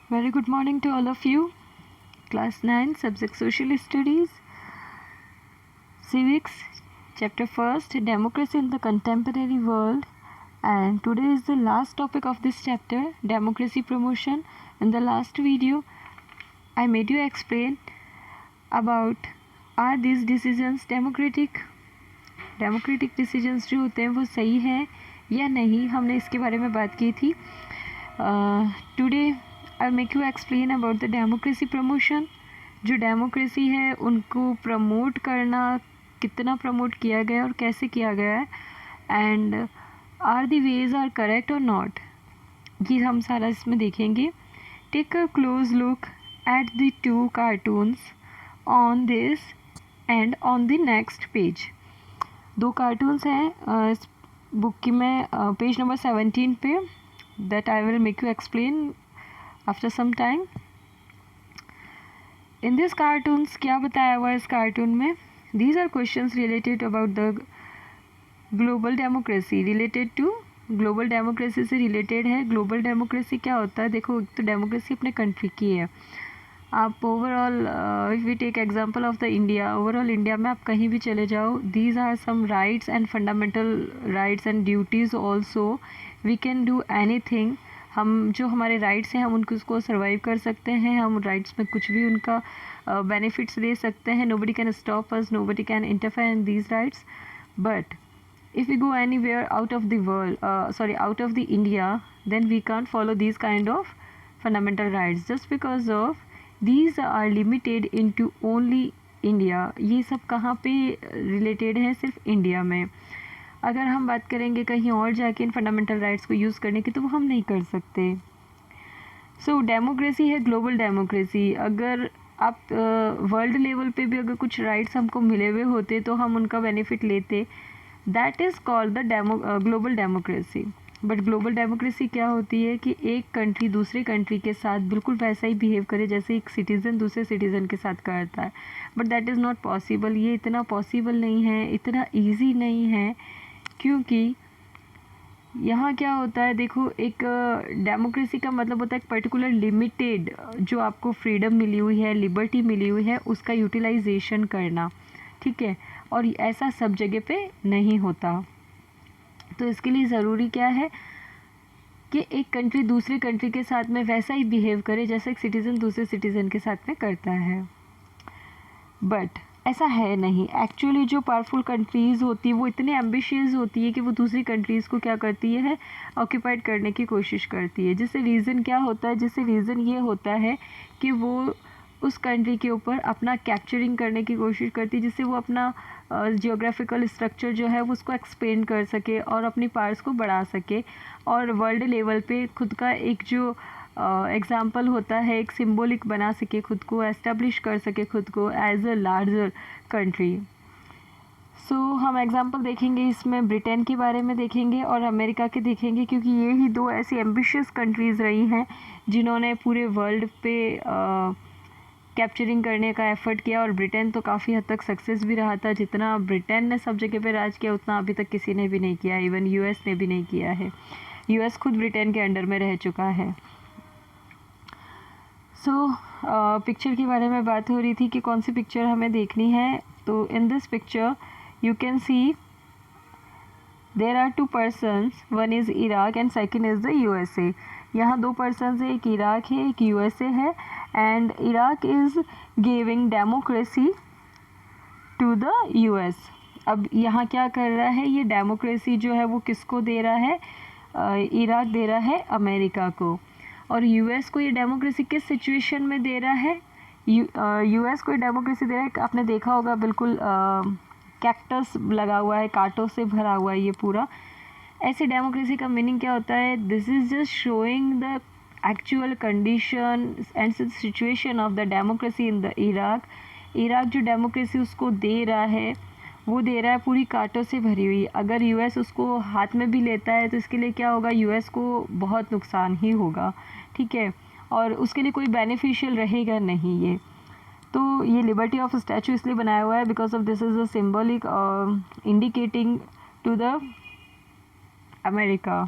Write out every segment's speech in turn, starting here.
Very good morning to all of you. Class 9, subject Social Studies, Civics, Chapter 1st, Democracy in the Contemporary World. And today is the last topic of this chapter, Democracy Promotion. In the last video, I made you explain about are these decisions democratic? Democratic decisions जो होते हैं वो सही है या नहीं, हमने इसके बारे में बात की थी. Today I make you explain about the democracy promotion. जो डेमोक्रेसी है उनको प्रमोट करना, कितना प्रमोट किया गया और कैसे किया गया है, and are the ways are correct और नॉट, ये हम सारा इसमें देखेंगे. Take a close look at the two cartoons on this and on the next page. दो कार्टून्स हैं इस बुक की में पेज नंबर 17 पे, that I will make you explain after some time. In this cartoons क्या बताया हुआ है इस कार्टून में? These are questions related about the global democracy. Related to global democracy से रिलेटेड है. ग्लोबल डेमोक्रेसी क्या होता है? देखो, तो डेमोक्रेसी अपने कंट्री की है. आप overall if we take example of the India, overall India में आप कहीं भी चले जाओ, these are some rights and fundamental rights and duties also. We can do anything. हम जो हमारे राइट्स हैं हम उनको उसको सर्वाइव कर सकते हैं. हम राइट्स में कुछ भी उनका बेनिफिट्स दे सकते हैं. Nobody can stop us, nobody can interfere in these rights. But if we go anywhere out of the world, out of the India, then we can't follow these kind of fundamental rights just because of these are limited into only India. ये सब कहाँ पे related है? सिर्फ India में. अगर हम बात करेंगे कहीं और जाके इन फंडामेंटल राइट्स को यूज़ करने की, तो वो हम नहीं कर सकते. सो डेमोक्रेसी है ग्लोबल डेमोक्रेसी. अगर आप वर्ल्ड लेवल पे भी अगर कुछ राइट्स हमको मिले हुए होते तो हम उनका बेनिफिट लेते. That is called the global democracy. But global democracy क्या होती है कि एक कंट्री दूसरे कंट्री के साथ बिल्कुल वैसा ही बिहेव करे जैसे एक सिटीज़न दूसरे सिटीज़न के साथ करता है. But that is not possible. ये इतना पॉसिबल नहीं है, इतना ईजी नहीं है, क्योंकि यहाँ क्या होता है, देखो, एक डेमोक्रेसी का मतलब होता है एक पर्टिकुलर लिमिटेड जो आपको फ्रीडम मिली हुई है, लिबर्टी मिली हुई है, उसका यूटिलाइजेशन करना. ठीक है, और ऐसा सब जगह पे नहीं होता. तो इसके लिए ज़रूरी क्या है कि एक कंट्री दूसरे कंट्री के साथ में वैसा ही बिहेव करे जैसे एक सिटीज़न दूसरे सिटीज़न के साथ में करता है. बट ऐसा है नहीं. एक्चुअली जो पावरफुल कंट्रीज़ होती है वो इतने एम्बिशियस होती है कि वो दूसरी कंट्रीज़ को क्या करती है, ऑक्यूपाइड करने की कोशिश करती है. जिससे रीज़न क्या होता है? जिससे रीज़न ये होता है कि वो उस कंट्री के ऊपर अपना कैप्चरिंग करने की कोशिश करती है, जिससे वो अपना जियोग्राफिकल स्ट्रक्चर जो है वो उसको एक्सपेंड कर सके और अपनी पावर्स को बढ़ा सके, और वर्ल्ड लेवल पे खुद का एक जो एग्ज़ाम्पल होता है, एक सिंबॉलिक बना सके, खुद को एस्टेब्लिश कर सके खुद को एज अ लार्जर कंट्री. सो हम एग्ज़ाम्पल देखेंगे इसमें, ब्रिटेन के बारे में देखेंगे और अमेरिका के देखेंगे, क्योंकि ये ही दो ऐसी एम्बिशियस कंट्रीज़ रही हैं जिन्होंने पूरे वर्ल्ड पे कैप्चरिंग करने का एफ़र्ट किया. और ब्रिटेन तो काफ़ी हद तक सक्सेस भी रहा था. जितना ब्रिटेन ने सब जगह पे राज किया उतना अभी तक किसी ने भी नहीं किया. इवन यूएस ने भी नहीं किया है. यूएस खुद ब्रिटेन के अंडर में रह चुका है. सो पिक्चर के बारे में बात हो रही थी कि कौन सी पिक्चर हमें देखनी है. तो in this picture you can see there are two persons, one is Iraq and second is the USA. यहाँ दो पर्सनस है, एक इराक है एक यूएसए है. And Iraq is giving democracy to the US. अब यहाँ क्या कर रहा है, ये डेमोक्रेसी जो है वो किसको दे रहा है? इराक दे रहा है अमेरिका को. और यूएस को ये डेमोक्रेसी किस सिचुएशन में दे रहा है? यूएस को ये डेमोक्रेसी दे रहा है, आपने देखा होगा बिल्कुल कैक्टस लगा हुआ है, कांटों से भरा हुआ है ये पूरा. ऐसे डेमोक्रेसी का मीनिंग क्या होता है? This is just showing the actual condition and situation of the democracy in the Iraq. Iraq जो डेमोक्रेसी उसको दे रहा है वो दे रहा है पूरी कांटों से भरी हुई. अगर यूएस उसको हाथ में भी लेता है तो इसके लिए क्या होगा? यूएस को बहुत नुकसान ही होगा. ठीक है, और उसके लिए कोई बेनिफिशियल रहेगा नहीं ये. तो ये लिबर्टी ऑफ स्टैचू इसलिए बनाया हुआ है because of this is a symbolic indicating to the America.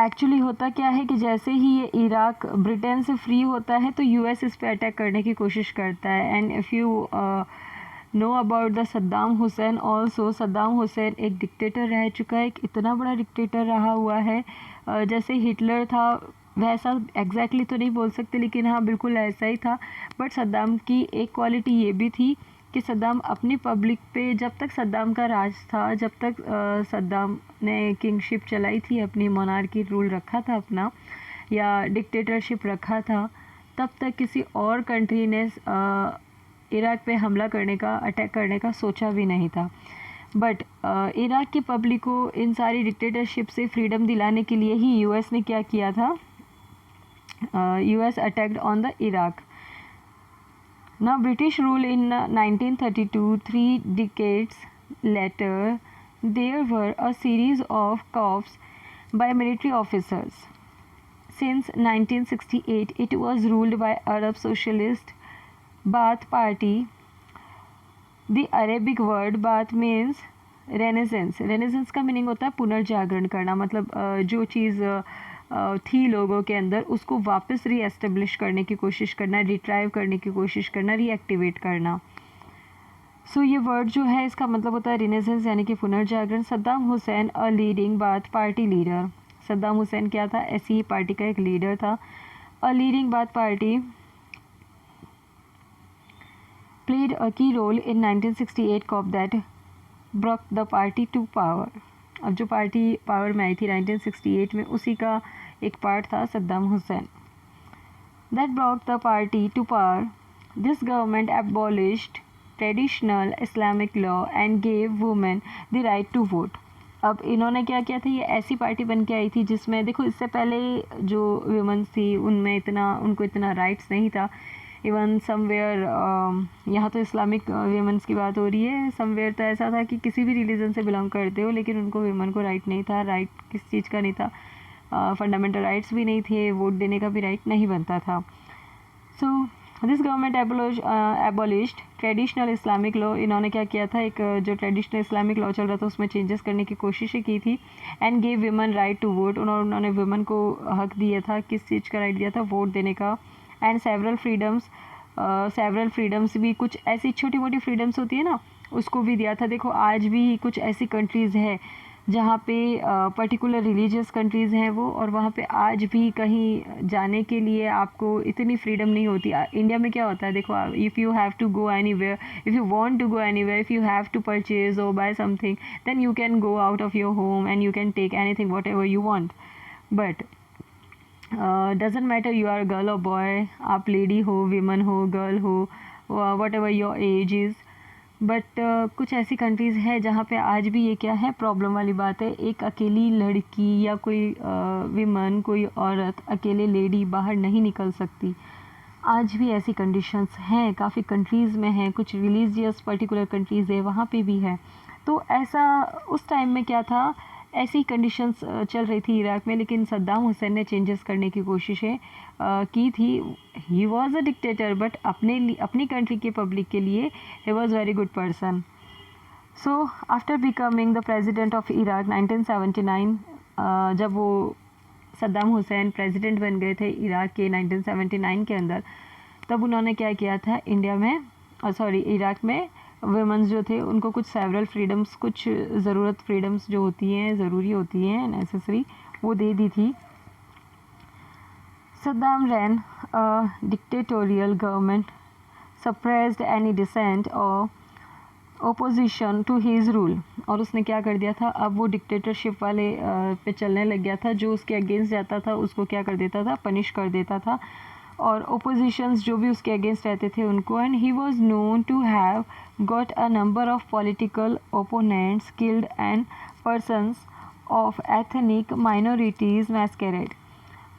Actually होता क्या है कि जैसे ही ये इराक ब्रिटेन से फ्री होता है तो यूएस इस पे अटैक करने की कोशिश करता है। And if you know about the Saddam Hussain also, Saddam Hussain एक डिक्टेटर रह चुका है, एक इतना बड़ा डिक्टेटर रहा हुआ है। जैसे हिटलर था वैसा एग्जैक्टली तो नहीं बोल सकते, लेकिन हाँ बिल्कुल ऐसा ही था। बट सद्दाम की एक क्वालिटी ये भी थी कि सद्दाम अपनी पब्लिक पे, जब तक सद्दाम का राज था, जब तक सद्दाम ने किंगशिप चलाई थी, अपनी मोनार्की रूल रखा था अपना, या डिक्टेटरशिप रखा था, तब तक किसी और कंट्री ने इराक पे हमला करने का, अटैक करने का सोचा भी नहीं था। बट इराक की पब्लिक को इन सारी डिक्टेटरशिप से फ्रीडम दिलाने के लिए ही यूएस ने क्या किया था, US attacked on the Iraq. Now British rule in 1932, 3 decades later, there were a series of coups by military officers. Since 1968, it was ruled by Arab Socialist Baath Party. The Arabic word Baath means Renaissance. Renaissance का meaning होता है पुनर्जागरण करना, मतलब जो चीज़ थी लोगों के अंदर उसको वापस रीएस्टेब्लिश करने की कोशिश करना, रिट्राइव करने की कोशिश करना, रीएक्टिवेट करना। सो ये वर्ड जो है इसका मतलब होता है रिनेसेंस यानी कि पुनर्जागरण। Saddam Hussein a leading Baath party leader, Saddam Hussein क्या था, ऐसी ही पार्टी का एक लीडर था। A leading Baath party played a key role in 1968 coup that Brock the party to power. अब जो पार्टी पावर में आई थी 1968 में, उसी का एक पार्ट था Saddam Hussein. That Brock the party to power, this government abolished traditional Islamic law and gave women the right to vote. अब इन्होंने क्या किया था, ये ऐसी पार्टी बन के आई थी जिसमें देखो इससे पहले जो वुमेन्स थी उनमें उनको इतना राइट्स नहीं था। इवन समवेयर, यहाँ तो इस्लामिक वीमेंस की बात हो रही है, समवेयर तो ऐसा था कि किसी भी रिलीजन से बिलोंग करते हो लेकिन उनको वीमेन को राइट नहीं था। राइट किस चीज़ का नहीं था, फंडामेंटल राइट्स भी नहीं थे, वोट देने का भी राइट नहीं बनता था। So this government abolished traditional Islamic law. इन्होंने क्या किया था, एक जो ट्रेडिशनल इस्लामिक लॉ चल रहा था उसमें चेंजेस करने की कोशिशें की थी। And gave women right to vote, उन्होंने वीमेन को हक दिया था, किस चीज़ का राइट दिया था, वोट देने का। एंड सेवरल फ्रीडम्स भी, कुछ ऐसी छोटी मोटी फ्रीडम्स होती है ना, उसको भी दिया था। देखो आज भी कुछ ऐसी कंट्रीज़ है जहाँ पे पर्टिकुलर रिलीजियस कंट्रीज़ हैं वो, और वहाँ पे आज भी कहीं जाने के लिए आपको इतनी फ्रीडम नहीं होती। इंडिया में क्या होता है देखो, if you have to go anywhere, if you want to go anywhere, if you have to purchase और buy something, then you can go out of your home and you can take anything whatever you want. But doesn't matter you are girl और boy, आप lady हो, women हो, girl हो, whatever your age is. But कुछ ऐसी countries है जहाँ पे आज भी ये क्या है, प्रॉब्लम वाली बात है, एक अकेली लड़की या कोई वीमन, कोई औरत, अकेले लेडी बाहर नहीं निकल सकती। आज भी ऐसी कंडीशंस हैं, काफ़ी कंट्रीज़ में हैं, कुछ रिलीजियस पर्टिकुलर कंट्रीज़ है वहाँ पे भी है। तो ऐसा उस टाइम में क्या था, ऐसी कंडीशंस चल रही थी इराक में, लेकिन सद्दाम हुसैन ने चेंजेस करने की कोशिशें की थी। He was a dictator but अपनी कंट्री के पब्लिक के लिए he was very good person. So after becoming the president of Iraq 1979, जब वो सद्दाम हुसैन प्रेसिडेंट बन गए थे इराक के 1979 के अंदर, तब उन्होंने क्या किया था, इराक में वुमेन्स जो थे उनको कुछ सेवरल फ्रीडम्स, कुछ ज़रूरत फ्रीडम्स जो होती हैं, ज़रूरी होती हैं, नेसेसरी, वो दे दी थी। Saddam ran dictatorial government, suppressed any dissent और ओपोजिशन टू हिज रूल। और उसने क्या कर दिया था, अब वो डिक्टेटरशिप वाले पे चलने लग गया था। जो उसके अगेंस्ट जाता था उसको क्या कर देता था, पनिश कर देता था, और ओपोजिशंस जो भी उसके अगेंस्ट रहते थे उनको। And he was known to have got a number of political opponents killed and persons of ethnic minorities massacred.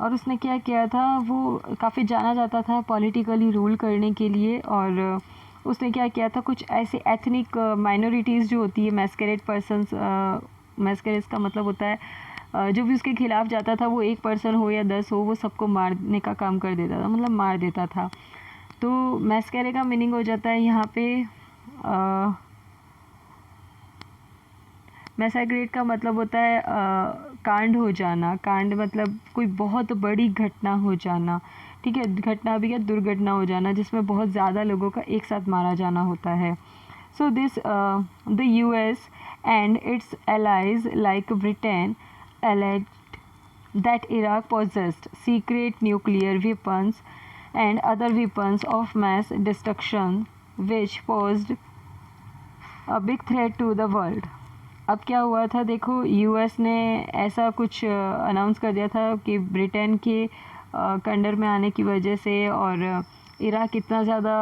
और उसने क्या किया था, वो काफ़ी जाना जाता था पॉलिटिकली रूल करने के लिए, और उसने क्या किया था, कुछ ऐसे एथनिक माइनॉरिटीज़ जो होती है, मैस्करेड पर्सनस, मैस्करेड का मतलब होता है जो भी उसके खिलाफ जाता था, वो एक पर्सन हो या 10 हो, वो सबको मारने का काम कर देता था, मतलब मार देता था। तो मैस्करे का मीनिंग हो जाता है यहाँ पे मैसेग्रेट का मतलब होता है कांड हो जाना, कांड मतलब कोई बहुत बड़ी घटना हो जाना, ठीक है, घटना भी या दुर्घटना हो जाना जिसमें बहुत ज़्यादा लोगों का एक साथ मारा जाना होता है. So this the US and its allies like Britain alleged that Iraq possessed secret nuclear weapons and other weapons of mass destruction which posed a big threat to the world. अब क्या हुआ था, देखो यूएस ने ऐसा कुछ announce कर दिया था कि ब्रिटेन के कंडर में आने की वजह से और इराक इतना ज़्यादा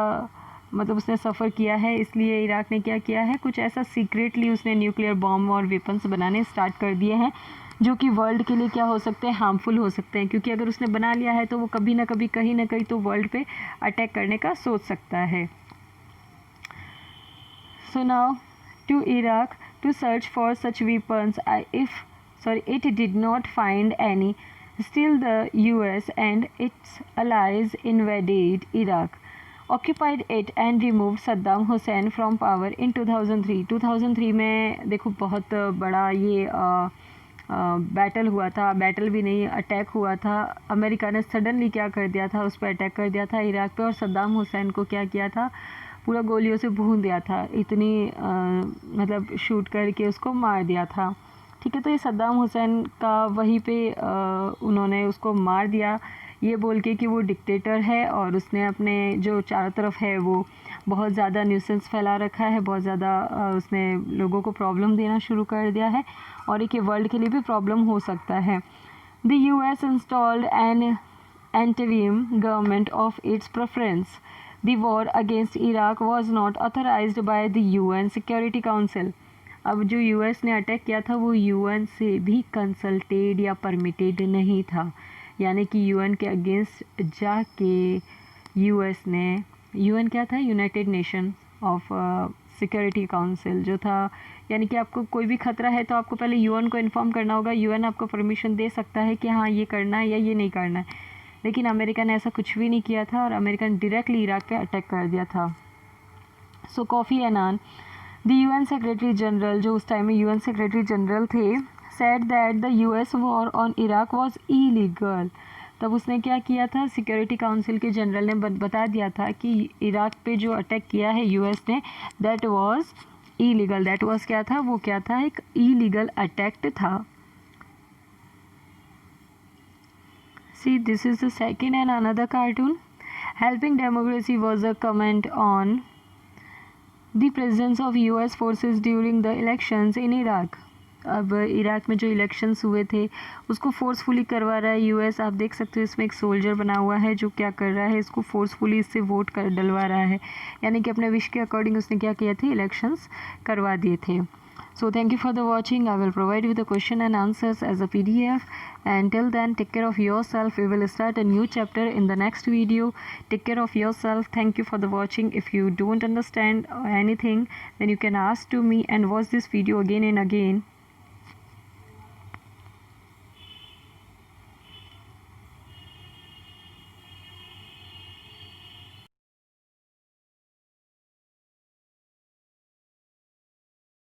मतलब उसने सफ़र किया है, इसलिए इराक ने क्या किया है, कुछ ऐसा सीक्रेटली उसने न्यूक्लियर बॉम्ब और वेपन्स बनाने स्टार्ट कर दिए हैं जो कि वर्ल्ड के लिए क्या हो सकते हैं, हार्मफुल हो सकते हैं, क्योंकि अगर उसने बना लिया है तो वो कभी ना कभी कहीं ना कहीं तो वर्ल्ड पे अटैक करने का सोच सकता है. So now to Iraq to search for such weapons. It did not find any. Still, the US and its allies invaded Iraq, occupied it, and removed Saddam Hussein from power in 2003. 2003 में देखो बहुत बड़ा ये battle हुआ था, battle भी नहीं, attack हुआ था. अमेरिका ने सडनली क्या कर दिया था, उस पर अटैक कर दिया था इराक पे, और सद्दाम हुसैन को क्या किया था, पूरा गोलियों से भून दिया था, इतनी मतलब शूट करके उसको मार दिया था. ठीक है, तो ये सद्दाम हुसैन का वहीं पे उन्होंने उसको मार दिया ये बोल के कि वो डिक्टेटर है और उसने अपने जो चारों तरफ है वो बहुत ज़्यादा न्यूसेंस फैला रखा है, बहुत ज़्यादा उसने लोगों को प्रॉब्लम देना शुरू कर दिया है और एक ये वर्ल्ड के लिए भी प्रॉब्लम हो सकता है. The US installed an interim government of its preference. The war against Iraq was not authorized by the UN Security Council. अब जो यूएस ने अटैक किया था वो यूएन से भी कंसल्टेड या परमिटेड नहीं था, यानी कि यूएन के अगेंस्ट जाके यूएस ने, यूएन क्या था, United nation of security council जो था, यानी कि आपको कोई भी खतरा है तो आपको पहले यूएन को इन्फॉर्म करना होगा, यूएन आपको परमिशन दे सकता है कि हाँ ये करना है या ये नहीं करना है. लेकिन अमेरिका ने ऐसा कुछ भी नहीं किया था और अमेरिका ने डायरेक्टली इराक पे अटैक कर दिया था. So Kofi Annan, the UN secretary general, जो उस टाइम में यूएन सेक्रेटरी जनरल थे, said that the US war on Iraq was illegal. तब उसने क्या किया था, सिक्योरिटी काउंसिल के जनरल ने बता दिया था कि इराक पे जो अटैक किया है यूएस ने, that was illegal. That was क्या था, वो क्या था, एक इलीगल अटैक था. See, this is the second and another cartoon. Helping Democracy was a comment on the presence of US forces during the elections in Iraq. अब Iraq में जो इलेक्शंस हुए थे उसको फोर्सफुली करवा रहा है यूएस. आप देख सकते हो इसमें एक सोल्जर बना हुआ है जो क्या कर रहा है, इसको फोर्सफुली इससे वोट कर डलवा रहा है, यानी कि अपने विश के अकॉर्डिंग उसने क्या किया थे, इलेक्शंस करवा दिए थे. So thank you for the watching. I will provide you the question and answers as a PDF. And till then, take care of yourself. We will start a new chapter in the next video. Take care of yourself. Thank you for the watching. If you don't understand anything, then you can ask to me and watch this video again and again.